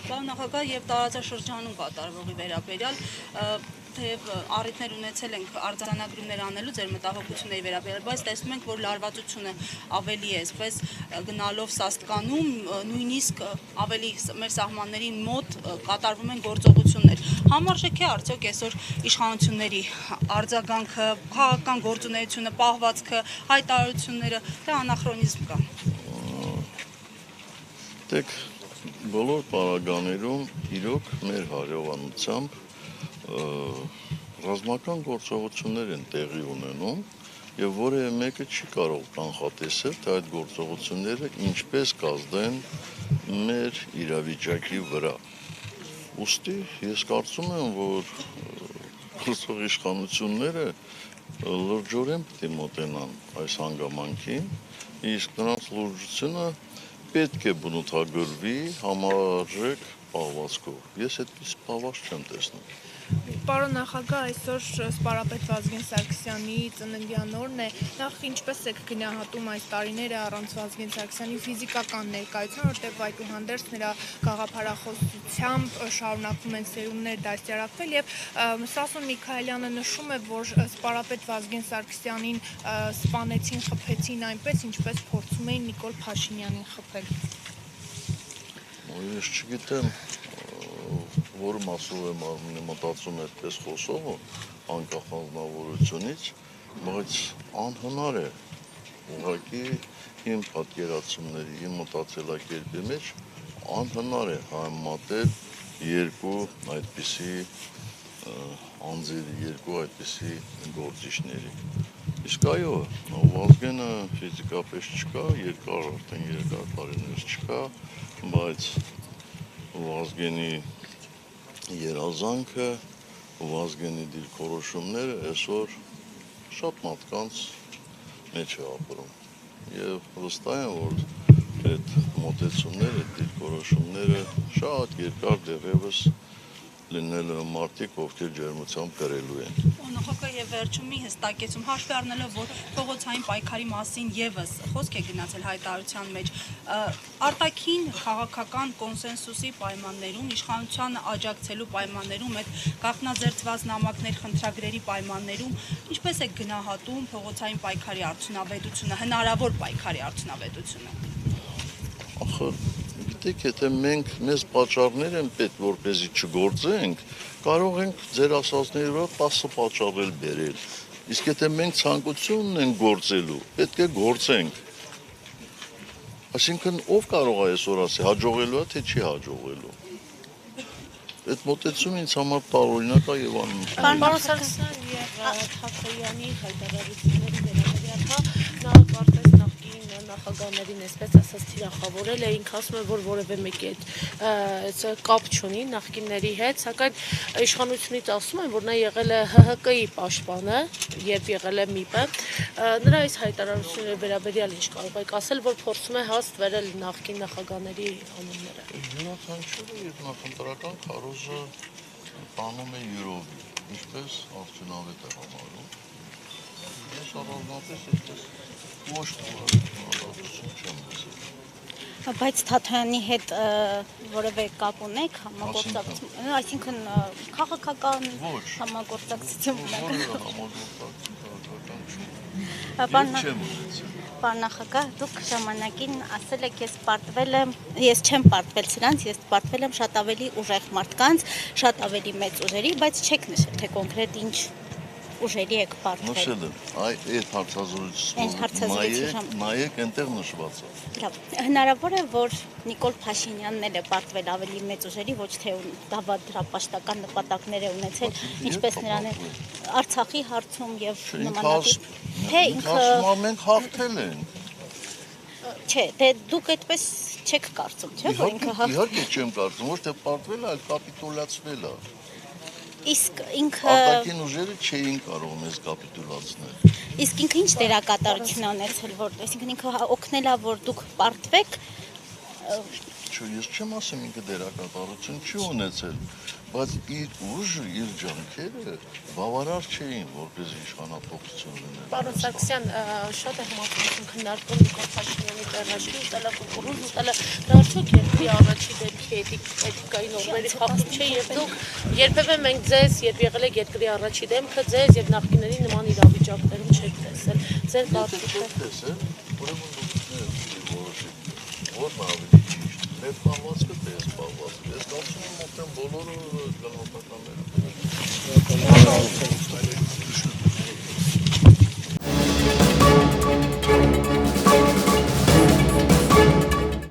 Պարոն նախագահ, եւ տարածաշրջանում կատարվողի վերաբերյալ թեև առիթներ ունեցել ենք արձանագրումներ անելու ձեր մտահոգությունների վերաբերյալ, բայց տեսնում ենք, որ լարվածությունը ավելի է, այսպես գնալով Սաստկանում, նույնիսկ ավելի մեր սահմանների մոտ կատարվում են գործողություններ։ Համարժեք է արդյոք այսօր իշխանությունների արձագանքը, քաղաքական գործունեությունը, պահվածքը, հայտարարությունները, թե անախրոնիզմ կա։ Դեք բոլոր պարագաներում իրոք մեր հարևանությամբ ռազմական գործողություններ են տեղի ունենում եւ որևէ մեկը չի կարող կանխատեսել, թե այդ գործողությունները ինչպես կազդեն մեր իրավիճակի վրա։ Ուստի ես կարծում եմ, որ խոսող իշխանությունները լրջորեն պետք է մոտենան այս հանգամանքին, իսկ նրանց լրջությունը պետք է բնութագրվի համարժեք պահվածքով։ Ես այդպես պահվածք չեմ տեսնում։ Պարոն նախագահ, այսօր սպարապետ Վազգեն Սարգսյանի ծննդյան օրն է, նախ ինչպես եք գնահատում այս տարիները առանց Վազգեն Սարգսյանի ֆիզիկական ներկայության, որտեղ այդուհանդերձ նրա գաղափարախոսությամբ շարունակվում են սերունդներ դաստիարակվել եւ Սասուն Միքայելյանը նշում է, որ սպարապետ Վազգեն Սարգսյանին սպանեցին, խփեցին այնպես, ինչպես փորձում էին Նիկոլ Փաշինյանին խփել։ Ես չգիտեմ, որ մասով եմ մտածում այդպես խոսողը անկախ անձնավորությունից, բայց անհնար է ուղղակի իմ պատկերացումների, իմ մտածելակերպի մեջ անհնար է համեմատել երկու այդպիսի անձերի, երկու այդպիսի գործիչների։ Իսկ այո, Վազգենը ֆիզիկապես չկա, արդեն երկար տարիներ չկա, բայց Վազգենի երազանքը, Վազգենի դիրքորոշումները այսօր շատ մարդկանց մեջ է ապրում եւ վստահ եմ, որ այդ մոտեցումները, դիրքորոշումները շատ երկար դեռևս լինել են մարդիկ, ովքեր ջերմությամբ կրելու են։ Նախագահ եւ վերջում մի հստակեցում հաշվի առնելով, որ փողոցային պայքարի մասին եւս խոսք է գնացել հայտարարության մեջ, արտաքին քաղաքական կոնսենսուսի պայմաններում, իշխանությանը աջակցելու պայմաններում, այդ գաղտնաձերծված նամակներ խնդրագրերի պայմաններում, ինչպես է գնահատում փողոցային պայքարի արդյունավետությունը, հնարավոր պայքարի արդյունավետությունը։ Ախր գիտեք, եթե մենք մեզ պատճառներ են պետք, որպեսզի չգործենք, կարող ենք ձեր ասածների վրա 10 պատճառ բերել։ Իսկ եթե մենք ցանկություն ունենք գործելու, պետք է գործենք։ Այսինքն ով կարող է այսօր ասի հաջողելու է, թե չի հաջողելու։ Այդ մոտեցումը ինձ համար տարօրինակ է եւ անընդունելի։ Պարոն Սարգսյան եւ Թաքոյանի հայտարարությունների վերաբերյալ նա կարծես նախկին նախագահներին այսպես ասած թիրախավորել է, ինքը ասում է, որ որևէ մեկի հետ կապ չունի նախկինների հետ, սակայն իշխանությունից ասում են, որ նա եղել է ՀՀԿ-ի պաշտպանը եւ եղել է ՄԻՊ-ը։ Նրա այս հայտարարությունների վերաբերյալ ինչ կարող եք ասել, որ փորձում է հաստ վերել նախկին նախագահների անունները։ Յուրաքանչյուրը եւ նախընտրական քարոզը տանում է յուրովի, ինչպես արդյունավետ է համարում։ Ես առանձնապես այսպես ոչ թվալություն չեմ լսել։ Բայց Թաթոյանի հետ որևէ կապ ունեք համագործակցություն, այսինքն քաղաքական համագործակցություն ունեք։ Պարոն նախագահ, դուք ժամանակին ասել եք, ես չեմ պարտվել սրանց, ես պարտվել եմ շատ ավելի ուժեղ մարդկանց, շատ ավելի մեծ ուժերի, բայց չեք նշել, թե կոնկրետ ինչ ուժերի եք պարտվել։ Նշել եմ, այդ հարցազրույցում նայեք այնտեղ նշված է։ Լավ, հնարավոր է, որ Նիկոլ Փաշինյանն էլ է պարտվել ավելի մեծ ուժերի, ոչ թե դավադրապաշտական նպատակներ է ունեցել, ինչպես նրան է Արցախի հարցում եւ նմանատիպ, թե ինքը մենք հաղթել ենք։ Չէ, դե դուք այդպես չեք կարծում, չէ՞, որ ինքը Իհարկե չեմ կարծում, ոչ թե պարտվել է, այլ կապիտուլացվել է։ Իսկ ինքը արտաքին ուժերը չէին կարող մեզ կապիտուլացնել։ Իսկ ինքը ինչ դերակատարություն է ունեցել, որ այսինքն ինքը օգնել է, որ դուք պարտվեք։ Ես չեմ ասում ինքը դերակատարություն չի ունեցել, բայց իր ուժը, իր ջանքերը բավարար չէին, որպես իշխանապողություն լինել։ Պարոն Սարգսյան, շատ է համացանցում քննարկում Նիկոլ Փաշինյանի տեղաշնի ուտելը, կուկուռուզ ուտելը, դա արդյոք երկրի առաջի դեպքի իհարկե էթիկայի նորմերի խախտում չէ եւ դուք երբևէ մենք ձեզ, երբ եղել եք երկրի առաջի դեմքը, ձեզ եւ նախկիների նման իրավիճակներում չեք տեսել։ Ձեր կարծիքը։ Ուրեմն դուք որոշեք, որն ավելի ճիշտ, մեր պահվածքը թե ես պահվածքը։ Ես կարծում եմ, որ բոլորը գնահատական